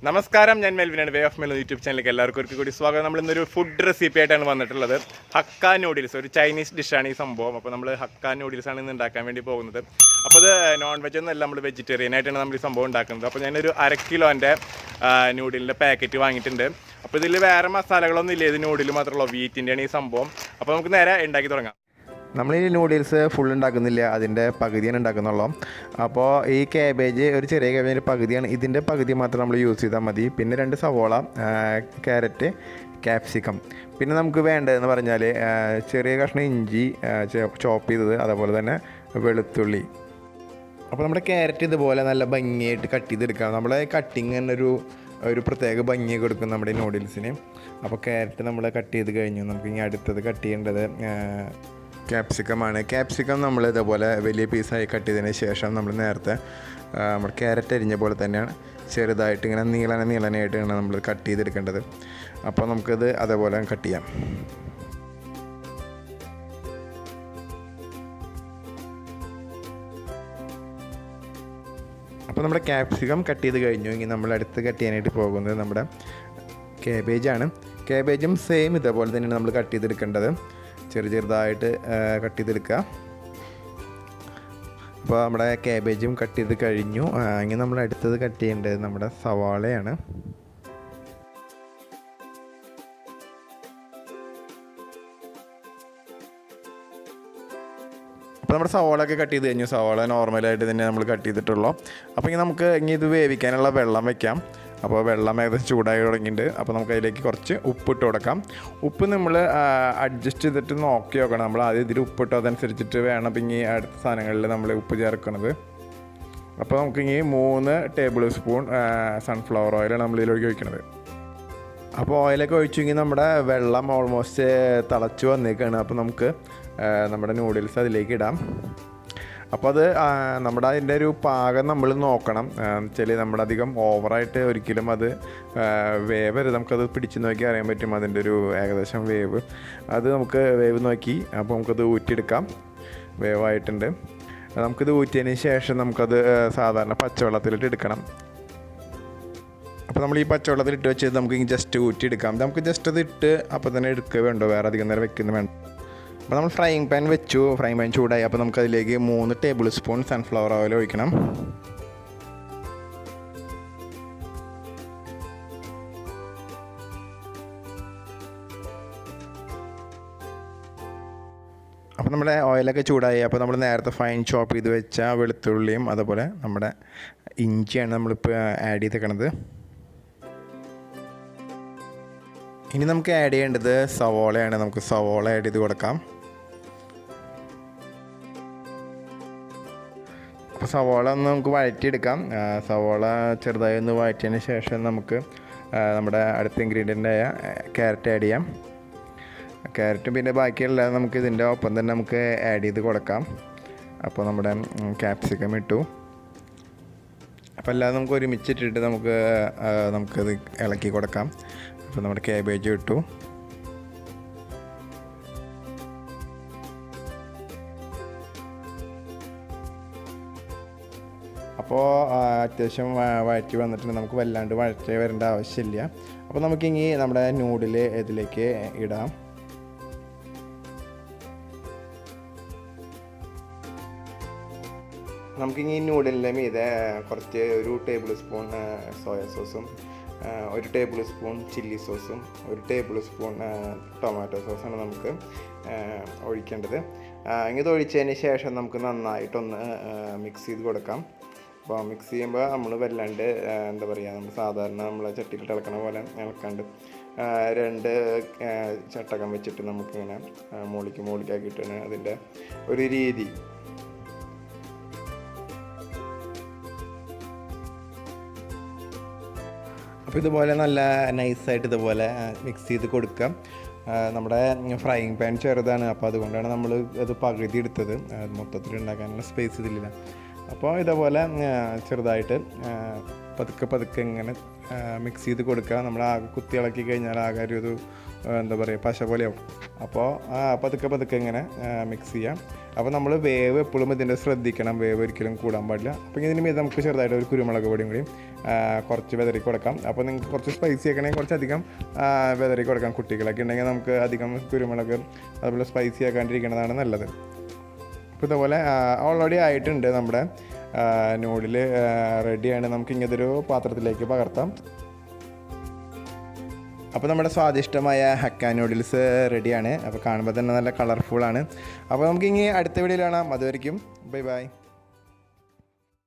നമസ്കാരം, ഞാൻ മെൽവിനാണ്. Way of മെൽ YouTube ചാനലിലേക്ക് എല്ലാവർക്കും ഒരിക്കൽ കൂടി സ്വാഗതം. നമ്മൾ ഇന്നൊരു ഫുഡ് റെസിപ്പി ആയിട്ടാണ് വന്നിട്ടുള്ളത്. ഹക്ക നൂഡിൽസ്, ഒരു ചൈനീസ് ഡിഷാണ് ഈ സംഭവം. അപ്പോൾ നമ്മൾ ഹക്ക നൂഡിൽസ് ആണ് ഇന്ന് ഉണ്ടാക്കാൻ വേണ്ടി പോകുന്നത്. അപ്പോൾ ഇത് നോൺ വെജ് ഒന്നല്ല, നമ്മൾ വെജിറ്റേറിയൻ ആയിട്ടാണ് നമ്മൾ ഈ സംഭവം ഉണ്ടാക്കുന്നത്. അപ്പോൾ ഞാനൊരു 1/2 കിലോൻ്റെ നൂഡിലിൻ്റെ പാക്കറ്റ് വാങ്ങിയിട്ടുണ്ട്. അപ്പോൾ ഇതിൽ വേറെ മസാലകളൊന്നും ഇല്ല, ഇത് നൂഡിൽ മാത്രമല്ലോ, വീറ്റിൻ്റെയാണ് ഈ സംഭവം. അപ്പോൾ നമുക്ക് നേരെ ഉണ്ടാക്കി തുടങ്ങാം. നമ്മൾ ഈ നൂഡിൽസ് ഫുൾ ഉണ്ടാക്കുന്നില്ല, അതിൻ്റെ പകുതിയാണ് ഉണ്ടാക്കുന്നുള്ളൂ. അപ്പോൾ ഈ കാബേജ്, ഒരു ചെറിയ കാബേജിൻ്റെ പകുതിയാണ്, ഇതിൻ്റെ പകുതി മാത്രം നമ്മൾ യൂസ് ചെയ്താൽ മതി. പിന്നെ 2 സവോള, ക്യാരറ്റ്, ക്യാപ്സിക്കം. പിന്നെ നമുക്ക് വേണ്ടതെന്ന് പറഞ്ഞാൽ ചെറിയ കഷ്ണം ഇഞ്ചി ചോപ്പ് ചെയ്തത്, അതേപോലെ തന്നെ വെളുത്തുള്ളി. അപ്പോൾ നമ്മുടെ ക്യാരറ്റ് ഇതുപോലെ നല്ല ഭംഗിയായിട്ട് കട്ട് ചെയ്തെടുക്കാം. നമ്മളെ കട്ടിങ് തന്നെ ഒരു പ്രത്യേക ഭംഗി കൊടുക്കും നമ്മുടെ നൂഡിൽസിന്. അപ്പോൾ ക്യാരറ്റ് നമ്മൾ കട്ട് ചെയ്ത് കഴിഞ്ഞു. നമുക്ക് ഇനി അടുത്തത് കട്ട് ചെയ്യേണ്ടത് ക്യാപ്സിക്കമാണ്. ക്യാപ്സിക്കം നമ്മൾ ഇതേപോലെ വലിയ പീസായി കട്ട് ചെയ്തതിന് ശേഷം നമ്മൾ നേരത്തെ നമ്മൾ ക്യാരറ്റ് അരിഞ്ഞ പോലെ തന്നെയാണ് ചെറുതായിട്ട് ഇങ്ങനെ നീളനായിട്ടാണ് നമ്മൾ കട്ട് ചെയ്തെടുക്കേണ്ടത്. അപ്പോൾ നമുക്കത് അതേപോലെ കട്ട് ചെയ്യാം. അപ്പോൾ നമ്മുടെ ക്യാപ്സിക്കം കട്ട് ചെയ്ത് കഴിഞ്ഞു. ഇനി നമ്മൾ അടുത്ത് കട്ട് ചെയ്യാനായിട്ട് പോകുന്നത് നമ്മുടെ കാബേജാണ്. കാബേജും സെയിം ഇതേപോലെ തന്നെയാണ് നമ്മൾ കട്ട് ചെയ്തെടുക്കേണ്ടത്. ചെറുതായിട്ട് കട്ട് ചെയ്തെടുക്കുക. അപ്പോൾ നമ്മുടെ കാബേജും കട്ട് ചെയ്ത് കഴിഞ്ഞു. ഇനി നമ്മൾ അടുത്തത് കട്ട് ചെയ്യേണ്ടത് നമ്മുടെ സവാളയാണ്. അപ്പോൾ നമ്മുടെ സവാളയൊക്കെ കട്ട് ചെയ്ത് കഴിഞ്ഞു. സവാള നോർമലായിട്ട് തന്നെ നമ്മൾ കട്ട് ചെയ്തിട്ടുള്ളൂ. അപ്പോൾ ഇനി ഇത് വേവിക്കാനുള്ള വെള്ളം വയ്ക്കാം. അപ്പോൾ വെള്ളം ഏകദേശം ചൂടായി തുടങ്ങിയിട്ടുണ്ട്. അപ്പോൾ നമുക്ക് അതിലേക്ക് കുറച്ച് ഉപ്പിട്ട് കൊടുക്കാം. ഉപ്പ് നമ്മൾ അഡ്ജസ്റ്റ് ചെയ്തിട്ട് നോക്കി നോക്കണം. നമ്മൾ ആദ്യം ഇതിൽ ഉപ്പിട്ടോ, അതനുസരിച്ചിട്ട് വേണം പിന്നെ അടുത്ത സാധനങ്ങളിൽ നമ്മൾ ഉപ്പ് ചേർക്കുന്നത്. അപ്പോൾ നമുക്കിനി 3 ടേബിൾ സ്പൂൺ സൺഫ്ലവർ ഓയിലാണ് നമ്മൾ ഇതിലേക്ക് ഒഴിക്കുന്നത്. അപ്പോൾ ഓയിലൊക്കെ ഒഴിച്ചെങ്കിൽ നമ്മുടെ വെള്ളം ഓൾമോസ്റ്റ് തിളച്ച് വന്നേക്കാണ്. അപ്പോൾ നമുക്ക് നമ്മുടെ നൂഡിൽസ് അതിലേക്ക് ഇടാം. അപ്പോൾ അത് നമ്മുടെ അതിൻ്റെ ഒരു പാകം നമ്മൾ നോക്കണം. വെച്ചാൽ നമ്മളധികം ഓവറായിട്ട് ഒരിക്കലും അത് വേവരുത്. നമുക്കത് പിടിച്ച് നോക്കി അറിയാൻ പറ്റും അതിൻ്റെ ഒരു ഏകദേശം വേവ്. അത് നമുക്ക് വേവ് നോക്കി അപ്പോൾ നമുക്കത് ഊറ്റിയെടുക്കാം. വേവായിട്ടുണ്ട്. നമുക്കിത് ഊറ്റിയതിന് ശേഷം നമുക്കത് സാധാരണ പച്ചവെള്ളത്തിലിട്ട് എടുക്കണം. അപ്പോൾ നമ്മൾ ഈ പച്ചവെള്ളത്തിലിട്ട് വെച്ചത് നമുക്ക് ജസ്റ്റ് ഊറ്റിയെടുക്കാം. നമുക്ക് ജസ്റ്റ് അത് ഇട്ട് അപ്പോൾ തന്നെ എടുക്കുക വേണ്ടോ, വേറെ അധികം നേരം വെക്കുന്ന വേണ്ട. അപ്പോൾ നമ്മൾ ഫ്രൈയിങ് പാൻ വെച്ചു. ഫ്രൈയിങ് പാൻ ചൂടായി. അപ്പോൾ നമുക്കതിലേക്ക് 3 ടേബിൾ സ്പൂൺ സൺഫ്ലവർ ഓയിൽ ഒഴിക്കണം. അപ്പോൾ നമ്മുടെ ഓയിലൊക്കെ ചൂടായി. അപ്പോൾ നമ്മൾ നേരത്തെ ഫൈൻ ചോപ്പ് ചെയ്ത് വെച്ച വെളുത്തുള്ളിയും അതുപോലെ നമ്മുടെ ഇഞ്ചിയാണ് നമ്മളിപ്പോൾ ആഡ് ചെയ്തേക്കണത്. ഇനി നമുക്ക് ആഡ് ചെയ്യേണ്ടത് സവോളയാണ്. നമുക്ക് സവോള ആഡ് ചെയ്ത് കൊടുക്കാം. അപ്പോൾ സവോള ഒന്ന് നമുക്ക് വഴറ്റിയെടുക്കാം. സവോള ചെറുതായി ഒന്ന് വഴറ്റിയതിന് ശേഷം നമുക്ക് നമ്മുടെ അടുത്ത ഇൻഗ്രീഡിയൻ്റായ ക്യാരറ്റ് ആഡ് ചെയ്യാം. ക്യാരറ്റും പിന്നെ ബാക്കിയുള്ള നമുക്ക് ഇതിൻ്റെ ഒപ്പം തന്നെ നമുക്ക് ആഡ് ചെയ്ത് കൊടുക്കാം. അപ്പോൾ നമ്മുടെ ക്യാപ്സിക്കം ഇട്ടു. അപ്പോൾ അല്ലാതെ നമുക്ക് ഒരുമിച്ചിട്ടിട്ട് നമുക്കത് ഇളക്കി കൊടുക്കാം. അപ്പോൾ നമ്മുടെ കാബേജ് ഇട്ടു. അപ്പോൾ അത്യാവശ്യം വഴറ്റി വന്നിട്ടുണ്ട്. നമുക്ക് വല്ലാണ്ട് വഴറ്റി വരേണ്ട ആവശ്യമില്ല. അപ്പോൾ നമുക്കിനി നമ്മുടെ നൂഡിൽ ഇതിലേക്ക് ഇടാം. നമുക്കിനി നൂഡിലിൻ്റെ മീതെ കുറച്ച് 1 ടേബിൾ സ്പൂൺ സോയ സോസും 1 ടേബിൾ സ്പൂൺ ചില്ലി സോസും 1 ടേബിൾ സ്പൂൺ ടൊമാറ്റോ സോസാണ് നമുക്ക് ഒഴിക്കേണ്ടത്. ഇത് ഒഴിച്ചതിന് ശേഷം നമുക്ക് നന്നായിട്ടൊന്ന് മിക്സ് ചെയ്ത് കൊടുക്കാം. അപ്പോൾ മിക്സ് ചെയ്യുമ്പോൾ നമ്മൾ വല്ലാണ്ട് എന്താ പറയുക, നമ്മൾ സാധാരണ നമ്മൾ ചട്ടിയിൽ ഇളക്കണ പോലെ ഇളക്കാണ്ട് 2 ചട്ടകം വെച്ചിട്ട് നമുക്കിങ്ങനെ മോളിക്കാക്കിയിട്ടാണ് അതിൻ്റെ ഒരു രീതി. അപ്പോൾ ഇതുപോലെ നല്ല നൈസായിട്ട് ഇതുപോലെ മിക്സ് ചെയ്ത് കൊടുക്കാം. നമ്മുടെ ഫ്രൈയിങ് പാൻ ചെറുതാണ്, അപ്പോൾ അതുകൊണ്ടാണ് നമ്മൾ അത് പകുതി എടുത്തത്. മൊത്തത്തിൽ ഉണ്ടാക്കാനുള്ള സ്പേസ് ഇതില്ല. അപ്പോൾ ഇതുപോലെ ചെറുതായിട്ട് പതുക്കെ പതുക്കെ ഇങ്ങനെ മിക്സ് ചെയ്ത് കൊടുക്കുക. നമ്മൾ ആകെ കുത്തി ഇളക്കി കഴിഞ്ഞാൽ ആകെ ഒരു എന്താ പറയുക പശ പോലെയാവും. അപ്പോൾ പതുക്കെ പതുക്കെ ഇങ്ങനെ മിക്സ് ചെയ്യാം. അപ്പോൾ നമ്മൾ വേവ് എപ്പോഴും ഇതിൻ്റെ ശ്രദ്ധിക്കണം, വേവ് ഒരിക്കലും കൂടാൻ പാടില്ല. അപ്പോൾ ഇതിന് മീത് നമുക്ക് ചെറുതായിട്ട് ഒരു കുരുമുളക് പൊടിയും കൂടി കുറച്ച് വിതറി കൊടുക്കാം. അപ്പോൾ നിങ്ങൾക്ക് കുറച്ച് സ്പൈസി ആക്കണമെങ്കിൽ കുറച്ചധികം വിതറി കൊടുക്കാം. കുട്ടികളൊക്കെ ഉണ്ടെങ്കിൽ നമുക്ക് അധികം കുരുമുളക് അതുപോലെ സ്പൈസി ആക്കാണ്ടിരിക്കുന്നതാണ് നല്ലത്. അപ്പോൾ ഇതുപോലെ ഓൾറെഡി ആയിട്ടുണ്ട് നമ്മുടെ നൂഡിൽ റെഡിയാണ്. നമുക്ക് ഇങ്ങനത്തൊരു പാത്രത്തിലേക്ക് പകർത്താം. അപ്പോൾ നമ്മുടെ സ്വാദിഷ്ടമായ ഹക്ക നൂഡിൽസ് റെഡിയാണ്. അപ്പോൾ കാണുമ്പോൾ തന്നെ നല്ല കളർഫുള്ളാണ്. അപ്പോൾ നമുക്ക് ഇനി അടുത്ത വീഡിയോയിൽ കാണാം. അതുവരെയ്ക്കും ബൈ ബൈ.